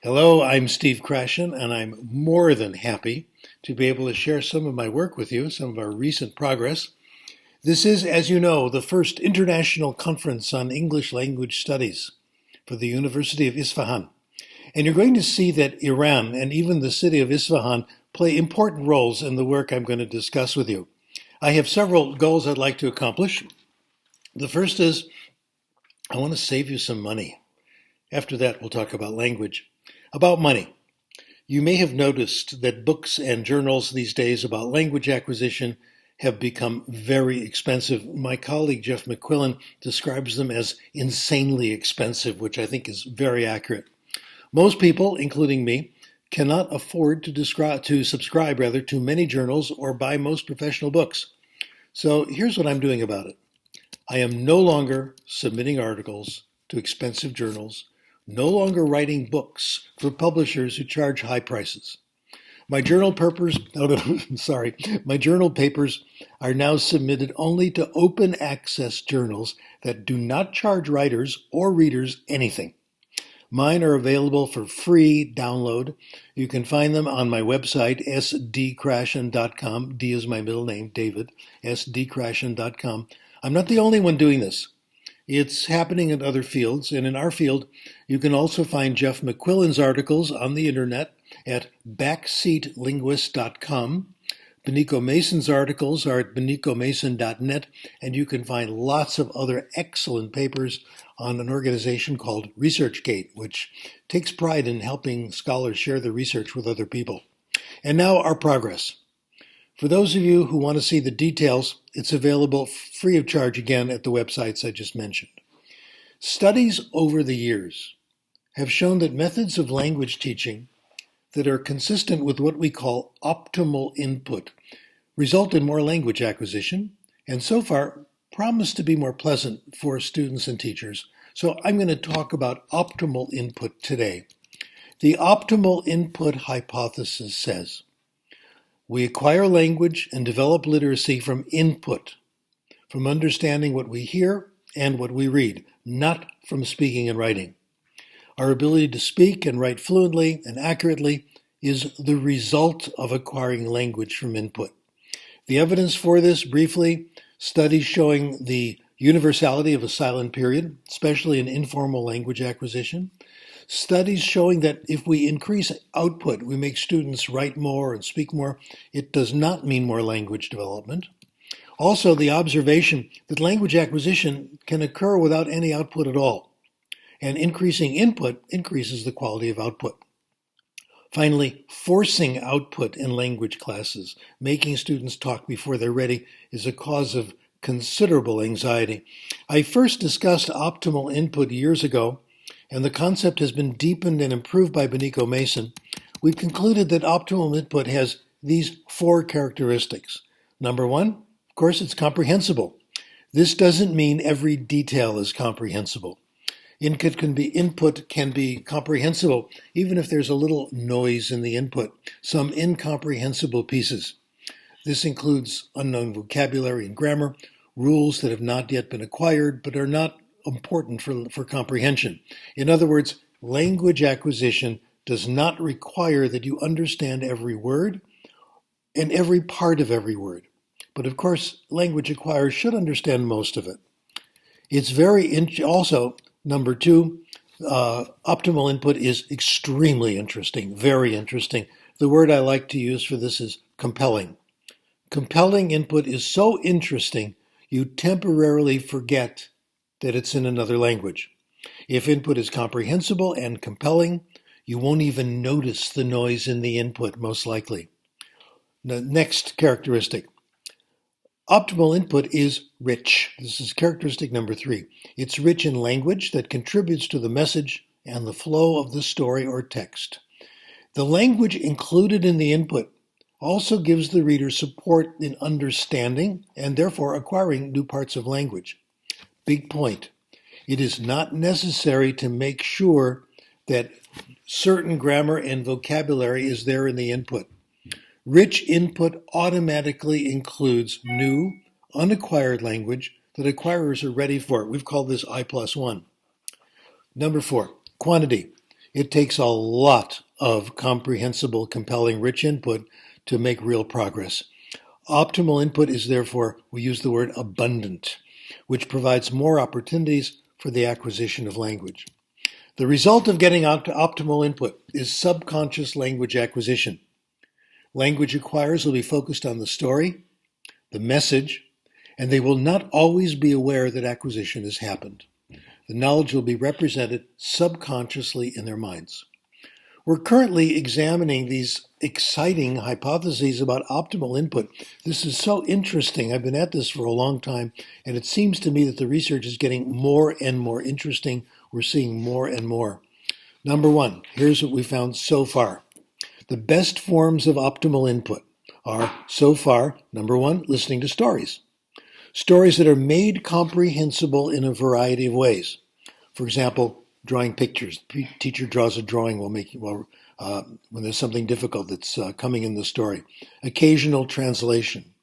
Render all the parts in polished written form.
Hello, I'm Steve Krashen, and I'm more than happy to be able to share some of my work with you, some of our recent progress. This is, as you know, the first international conference on English language studies for the University of Isfahan. And you're going to see that Iran and even the city of Isfahan play important roles in the work I'm going to discuss with you. I have several goals I'd like to accomplish. The first is I want to save you some money. After that, we'll talk about language. About money. You may have noticed that books and journals these days about language acquisition have become very expensive. My colleague Jeff McQuillan describes them as insanely expensive, which I think is very accurate. Most people, including me, cannot afford to subscribe to many journals or buy most professional books. So here's what I'm doing about it. I am no longer submitting articles to expensive journals, no longer writing books for publishers who charge high prices. My journal papers are now submitted only to open access journals that do not charge writers or readers anything. Mine are available for free download. You can find them on my website, sdkrashen.com. D is my middle name, David, sdkrashen.com. I'm not the only one doing this. It's happening in other fields, and in our field, you can also find Jeff McQuillan's articles on the internet at backseatlinguist.com. Benico Mason's articles are at benicomason.net, and you can find lots of other excellent papers on an organization called ResearchGate, which takes pride in helping scholars share their research with other people. And now our progress. For those of you who want to see the details, it's available free of charge again at the websites I just mentioned. Studies over the years have shown that methods of language teaching that are consistent with what we call optimal input result in more language acquisition, and so far promise to be more pleasant for students and teachers. So I'm going to talk about optimal input today. The optimal input hypothesis says, we acquire language and develop literacy from input, from understanding what we hear and what we read, not from speaking and writing. Our ability to speak and write fluently and accurately is the result of acquiring language from input. The evidence for this, briefly, studies showing the universality of a silent period, especially in informal language acquisition. Studies showing that if we increase output, we make students write more and speak more, it does not mean more language development. Also, the observation that language acquisition can occur without any output at all, and increasing input increases the quality of output. Finally, forcing output in language classes, making students talk before they're ready, is a cause of considerable anxiety. I first discussed optimal input years ago, and the concept has been deepened and improved by Benico Mason. We've concluded that optimal input has these 4 characteristics. Number 1, of course, it's comprehensible. This doesn't mean every detail is comprehensible. Input can be comprehensible, even if there's a little noise in the input, some incomprehensible pieces. This includes unknown vocabulary and grammar, rules that have not yet been acquired but are not important for comprehension. In other words, language acquisition does not require that you understand every word and every part of every word. But of course, language acquirers should understand most of it. It's also, number 2, optimal input is extremely interesting, very interesting. The word I like to use for this is compelling. Compelling input is so interesting, you temporarily forget that it's in another language. If input is comprehensible and compelling, you won't even notice the noise in the input, most likely. The next characteristic. Optimal input is rich. This is characteristic number 3. It's rich in language that contributes to the message and the flow of the story or text. The language included in the input also gives the reader support in understanding and therefore acquiring new parts of language. Big point. It is not necessary to make sure that certain grammar and vocabulary is there in the input. Rich input automatically includes new, unacquired language that acquirers are ready for. We've called this I+1. Number 4, quantity. It takes a lot of comprehensible, compelling, rich input to make real progress. Optimal input is therefore, we use the word abundant, which provides more opportunities for the acquisition of language. The result of getting optimal input is subconscious language acquisition. Language acquirers will be focused on the story, the message, and they will not always be aware that acquisition has happened. The knowledge will be represented subconsciously in their minds. We're currently examining these exciting hypotheses about optimal input. This is so interesting. I've been at this for a long time, and it seems to me that the research is getting more and more interesting. We're seeing more and more. Number one, here's what we found so far. The best forms of optimal input are, so far, number one, listening to stories. Stories that are made comprehensible in a variety of ways. For example, drawing pictures. The teacher draws a drawing when there's something difficult that's coming in the story. Occasional translation,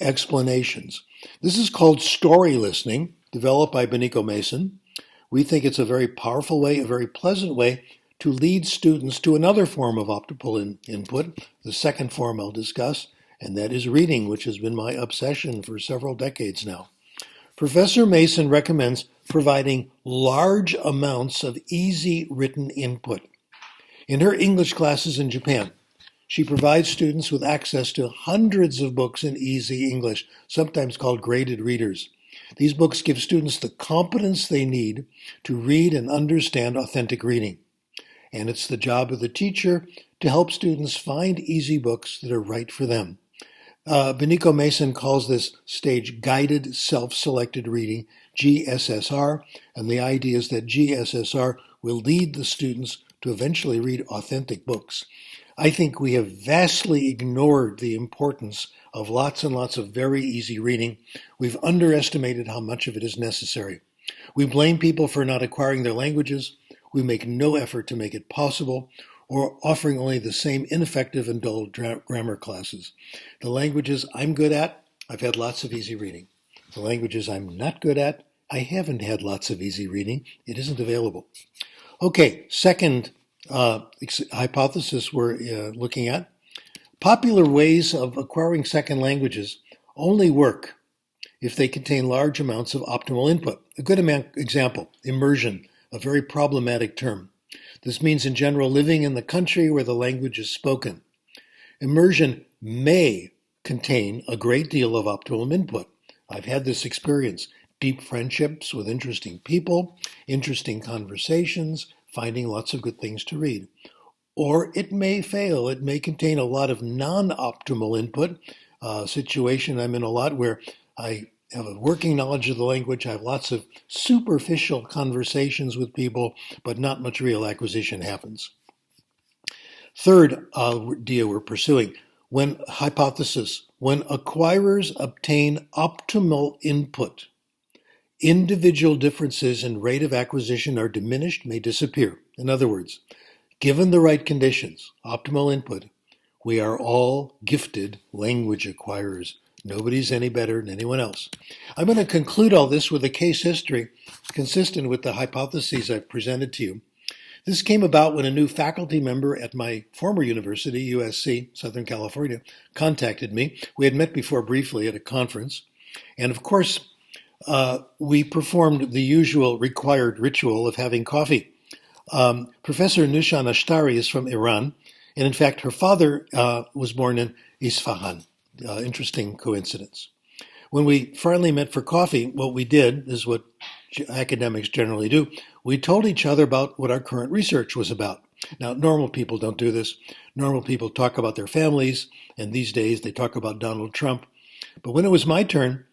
explanations. This is called story listening, developed by Benico Mason. We think it's a very powerful way, a very pleasant way to lead students to another form of optimal input, the second form I'll discuss, and that is reading, which has been my obsession for several decades now. Professor Mason recommends providing large amounts of easy written input. In her English classes in Japan, she provides students with access to hundreds of books in easy English, sometimes called graded readers. These books give students the competence they need to read and understand authentic reading. And it's the job of the teacher to help students find easy books that are right for them. Benico Mason calls this stage guided self-selected reading, GSSR, and the idea is that GSSR will lead the students to eventually read authentic books. I think we have vastly ignored the importance of lots and lots of very easy reading. We've underestimated how much of it is necessary. We blame people for not acquiring their languages. We make no effort to make it possible, or offering only the same ineffective and dull grammar classes. The languages I'm good at, I've had lots of easy reading. The languages I'm not good at, I haven't had lots of easy reading. It isn't available. Okay, second hypothesis we're looking at. Popular ways of acquiring second languages only work if they contain large amounts of optimal input. A good example, immersion, a very problematic term. This means, in general, living in the country where the language is spoken. Immersion may contain a great deal of optimal input. I've had this experience. Deep friendships with interesting people, interesting conversations, finding lots of good things to read. Or it may fail. It may contain a lot of non-optimal input, a situation I'm in a lot where I have a working knowledge of the language, I have lots of superficial conversations with people, but not much real acquisition happens. Third idea we're pursuing, when acquirers obtain optimal input, individual differences in rate of acquisition are diminished, may disappear. In other words, given the right conditions, optimal input, we are all gifted language acquirers. Nobody's any better than anyone else. I'm going to conclude all this with a case history consistent with the hypotheses I've presented to you. This came about when a new faculty member at my former university, USC, Southern California, contacted me. We had met before briefly at a conference. And of course, we performed the usual required ritual of having coffee. Professor Nushan Ashtari is from Iran. And in fact, her father was born in Isfahan. Interesting coincidence. When we finally met for coffee, what we did is what academics generally do. We told each other about what our current research was about. Now, normal people don't do this. Normal people talk about their families, and these days they talk about Donald Trump. But when it was my turn,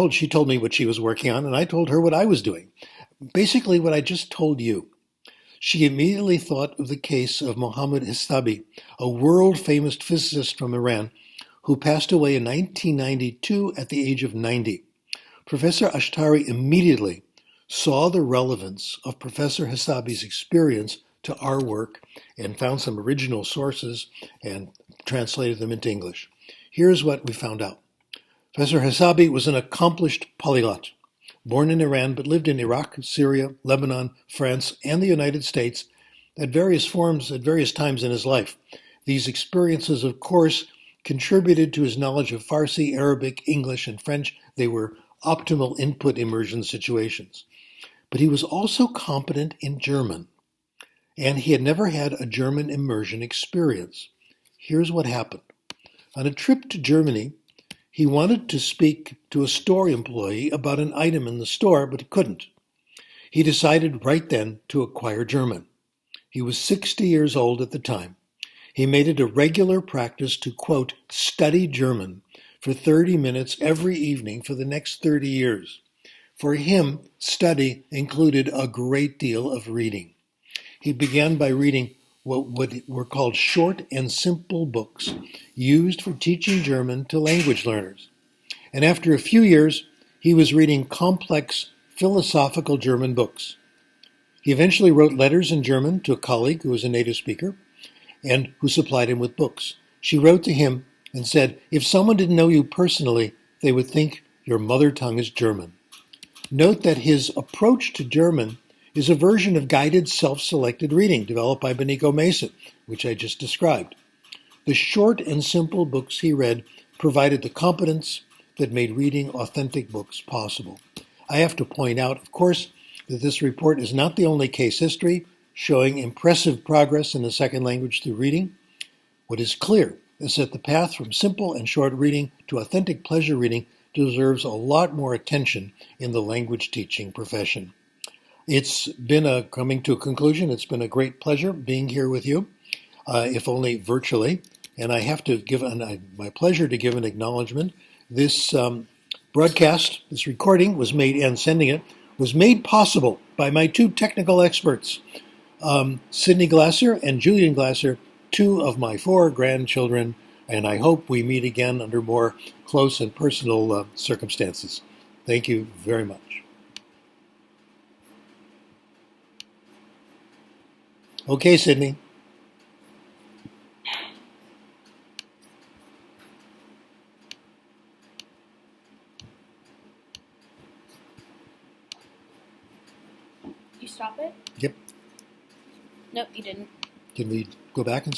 she told me what she was working on, and I told her what I was doing. Basically, what I just told you. She immediately thought of the case of Mohammad Hisabi, a world-famous physicist from Iran, who passed away in 1992 at the age of 90. Professor Ashtari immediately saw the relevance of Professor Hisabi's experience to our work and found some original sources and translated them into English. Here's what we found out. Professor Hisabi was an accomplished polyglot, born in Iran but lived in Iraq, Syria, Lebanon, France, and the United States, at various times in his life. These experiences, of course, contributed to his knowledge of Farsi, Arabic, English, and French. They were optimal input immersion situations. But he was also competent in German, and he had never had a German immersion experience. Here's what happened. On a trip to Germany, he wanted to speak to a store employee about an item in the store, but he couldn't. He decided right then to acquire German. He was 60 years old at the time. He made it a regular practice to, quote, study German for 30 minutes every evening for the next 30 years. For him, study included a great deal of reading. He began by reading what were called short and simple books used for teaching German to language learners. And after a few years, he was reading complex philosophical German books. He eventually wrote letters in German to a colleague who was a native speaker and who supplied him with books. She wrote to him and said, if someone didn't know you personally, they would think your mother tongue is German. Note that his approach to German is a version of guided self-selected reading developed by Benico Mason, which I just described. The short and simple books he read provided the competence that made reading authentic books possible. I have to point out, of course, that this report is not the only case history showing impressive progress in the second language through reading. What is clear is that the path from simple and short reading to authentic pleasure reading deserves a lot more attention in the language teaching profession. It's been coming to a conclusion. It's been a great pleasure being here with you, if only virtually. And I have to give my pleasure to give an acknowledgement. This broadcast, this recording was made, and sending it, was made possible by my two technical experts, Sydney Glasser and Julian Glasser, two of my 4 grandchildren, and I hope we meet again under more close and personal circumstances. Thank you very much. Okay, Sydney. You stop it? Yep. Nope, you didn't. Can we go back and